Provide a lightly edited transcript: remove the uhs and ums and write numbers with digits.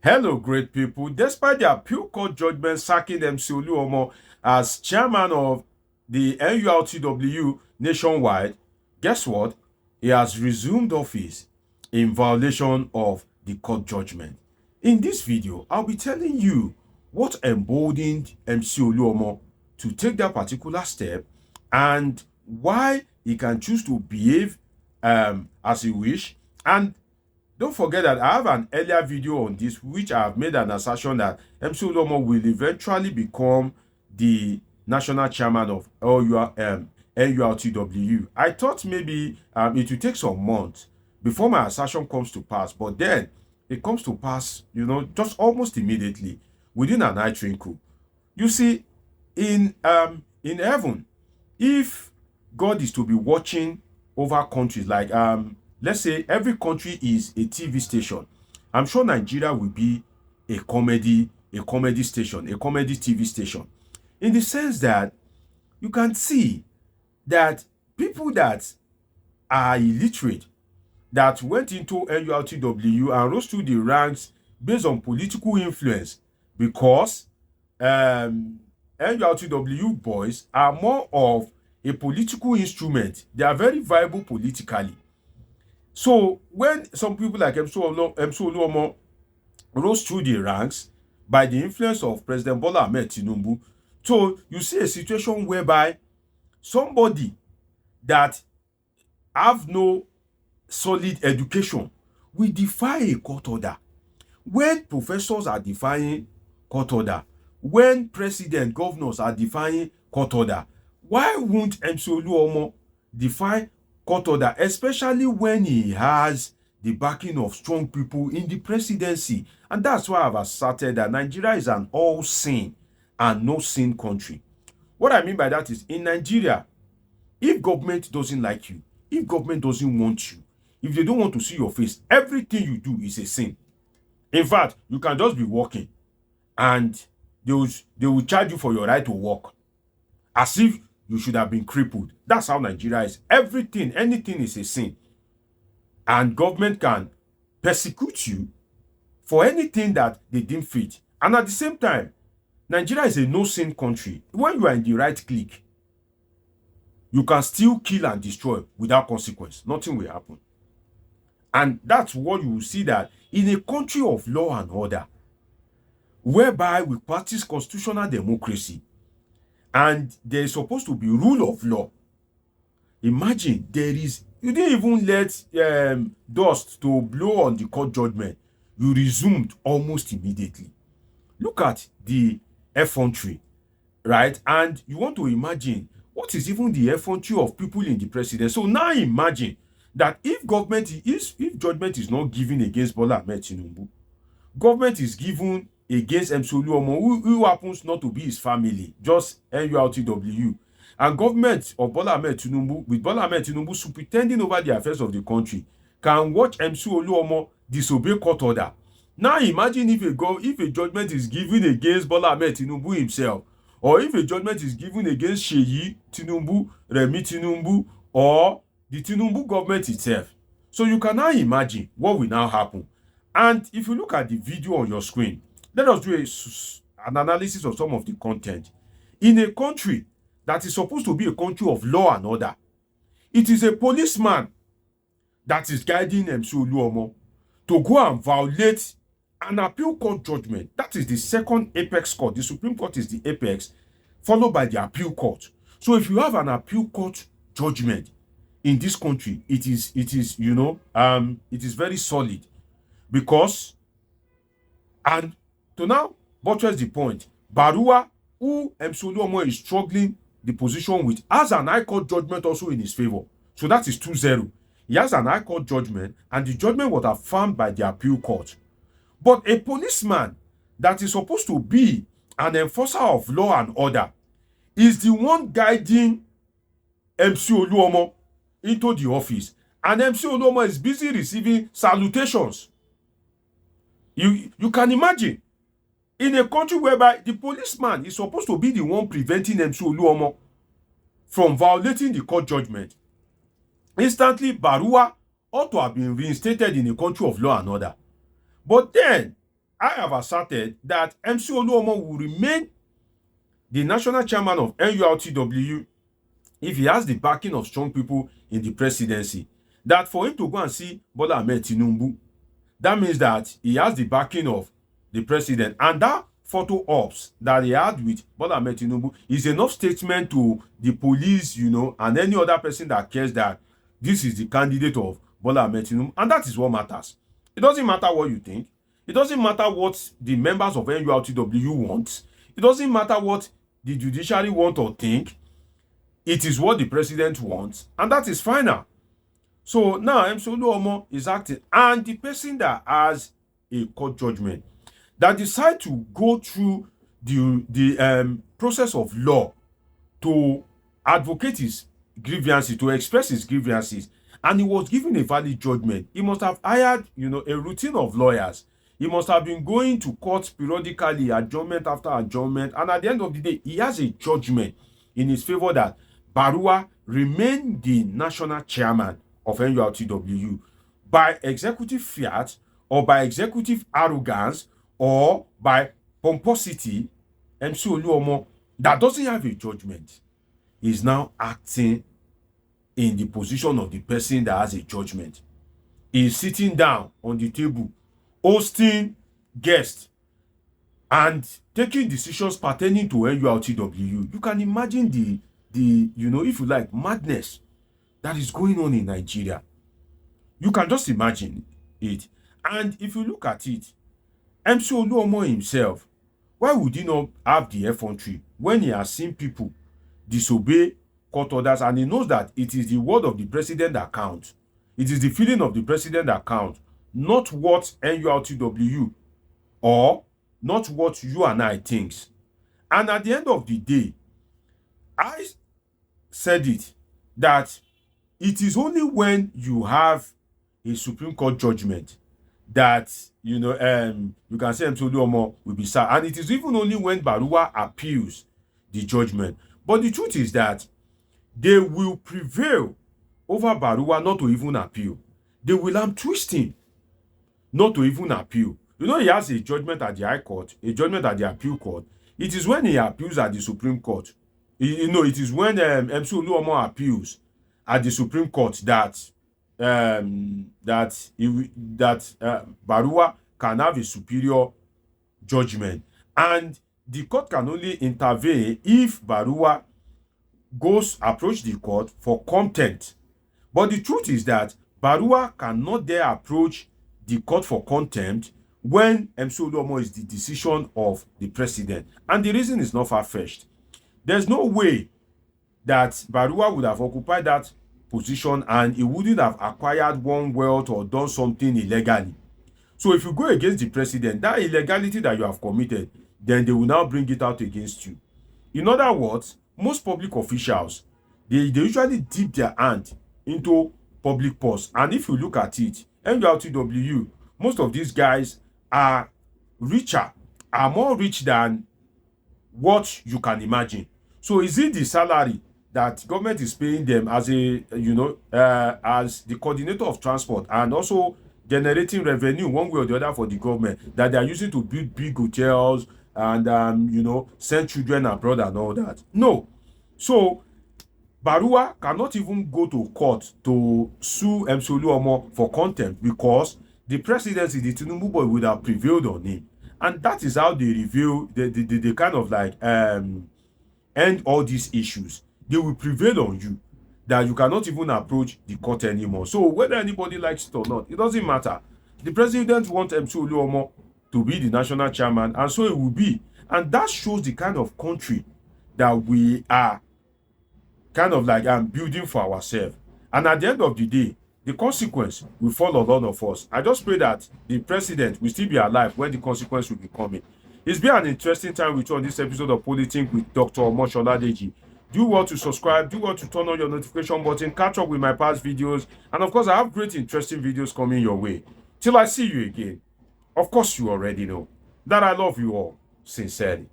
Hello, great people. Despite the appeal court judgment sacking MC Oluomo as chairman of the NURTW nationwide, guess what? He has resumed office in violation of the court judgment. In this video, I'll be telling you what emboldened MC Oluomo to take that particular step and why he can choose to behave as he wish. And don't forget that I have an earlier video on this, which I have made an assertion that MC Oluomo will eventually become the national chairman of NURTW. I thought maybe it will take some months before my assertion comes to pass, but then it comes to pass, just almost immediately within a night twinkle. You see, in heaven, if God is to be watching over countries like let's say every country is a TV station, I'm sure Nigeria will be a comedy station, a comedy TV station, in the sense that you can see that people that are illiterate, that went into NURTW and rose through the ranks based on political influence, because NURTW boys are more of a political instrument. They are very viable politically. So when some people like MC Oluomo rose through the ranks by the influence of President Bola Tinubu, so you see a situation whereby somebody that have no solid education will defy a court order. When professors are defying court order, when president, governors are defying court order, why won't MC Oluomo defy court order, especially when he has the backing of strong people in the presidency? And that's why I've asserted that Nigeria is an all-sin and no-sin country. What I mean by that is, in Nigeria, if government doesn't like you, if government doesn't want you, if they don't want to see your face, everything you do is a sin. In fact, you can just be walking and they will charge you for your right to walk, as if you should have been crippled. That's how Nigeria is. Everything, anything is a sin. And government can persecute you for anything that they deem fit. And at the same time, Nigeria is a no-sin country. When you are in the right clique, you can still kill and destroy without consequence. Nothing will happen. And that's what you will see, that in a country of law and order, whereby we practice constitutional democracy, and there is supposed to be rule of law. Imagine you didn't even let dust to blow on the court judgment. You resumed almost immediately. Look at the effrontery, right? And you want to imagine what is even the effrontery of people in the president. So now imagine that if judgment is not given against Bola Tinubu, government is given against MC Oluomo, who happens not to be his family, just NURTW, and government of Bola Tinubu, with Bola Tinubu superintending over the affairs of the country, can watch MC Oluomo disobey court order. Now imagine if a judgment is given against Bola Tinubu himself, or if a judgment is given against Seyi Tinubu, Remi Tinubu, or the Tinubu government itself. So you can now imagine what will now happen. And if you look at the video on your screen, let us do an analysis of some of the content. In a country that is supposed to be a country of law and order, it is a policeman that is guiding MC Oluomo to go and violate an appeal court judgment. That is the second apex court. The Supreme Court is the apex, followed by the appeal court. So if you have an appeal court judgment in this country, it is very solid, because, and to now buttress the point, Baruwa, who MC Oluomo is struggling the position with, has an high court judgment also in his favor. So that is 2-0. He has an high court judgment, and the judgment was affirmed by the appeal court. But a policeman that is supposed to be an enforcer of law and order is the one guiding MC Oluomo into the office, and MC Oluomo is busy receiving salutations. You can imagine, in a country whereby the policeman is supposed to be the one preventing MC Oluomo from violating the court judgment, instantly Baruwa ought to have been reinstated in a country of law and order. But then I have asserted that MC Oluomo will remain the national chairman of NURTW if he has the backing of strong people in the presidency. That for him to go and see Bola Tinubu, that means that he has the backing of the president. And that photo ops that he had with Bola Tinubu is enough statement to the police, and any other person that cares that this is the candidate of Bola Tinubu. And that is what matters. It doesn't matter what you think. It doesn't matter what the members of NURTW want. It doesn't matter what the judiciary want or think. It is what the president wants, and that is final. So now MC Oluomo is acting, and the person that has a court judgment that decide to go through the process of law to advocate his grievances, to express his grievances, and he was given a valid judgment. He must have hired, a routine of lawyers. He must have been going to court periodically, adjournment after adjournment, and at the end of the day, he has a judgment in his favor that Baruwa remained the national chairman of NURTW by executive fiat or by executive arrogance or by pomposity. MC Oluomo, that doesn't have a judgment, is now acting in the position of the person that has a judgment. He is sitting down on the table, hosting guests, and taking decisions pertaining to NURTW. You can imagine the if you like, madness that is going on in Nigeria. You can just imagine it. And if you look at it, MC Oluomo himself, why would he not have the effrontery when he has seen people disobey court orders, and he knows that it is the word of the president that counts? It is the feeling of the president that counts, not what NURTW or not what you and I thinks. And at the end of the day, I said it, that it is only when you have a Supreme Court judgment that you can say MC Oluomo will be served, and it is even only when Baruwa appeals the judgment. But the truth is that they will prevail over Baruwa not to even appeal. They will twist him not to even appeal. He has a judgment at the High Court, a judgment at the Appeal Court. It is when he appeals at the Supreme Court. It is when MC Oluomo appeals at the Supreme Court that Baruwa can have a superior judgment, and the court can only intervene if Baruwa approach the court for contempt. But the truth is that Baruwa cannot dare approach the court for contempt when MC Oluomo is the decision of the president, and the reason is not far-fetched. There's no way that Baruwa would have occupied that position and he wouldn't have acquired one wealth or done something illegally. So if you go against the president, that illegality that you have committed, then they will now bring it out against you. In other words, most public officials, they usually dip their hand into public purse. And if you look at it, NURTW, most of these guys are more rich than what you can imagine. So is it the salary that government is paying them as as the coordinator of transport and also generating revenue one way or the other for the government that they are using to build big hotels and send children abroad and all that? No. So Baruwa cannot even go to court to sue MC Oluomo for contempt because the presidency, the Tinubu boy, would have prevailed on him. And that is how they reveal, they kind of like end all these issues. They will prevail on you, that you cannot even approach the court anymore. So whether anybody likes it or not, it doesn't matter. The president wants MC Oluomo to be the national chairman, and so it will be. And that shows the kind of country that we are kind of like building for ourselves. And at the end of the day, the consequence will fall on all of us. I just pray that the president will still be alive when the consequence will be coming. It's been an interesting time with you on this episode of Politics with Dr. Omosoladeji. Do want to subscribe, do want to turn on your notification button, catch up with my past videos, and of course I have great interesting videos coming your way. Till I see you again, of course you already know that I love you all sincerely.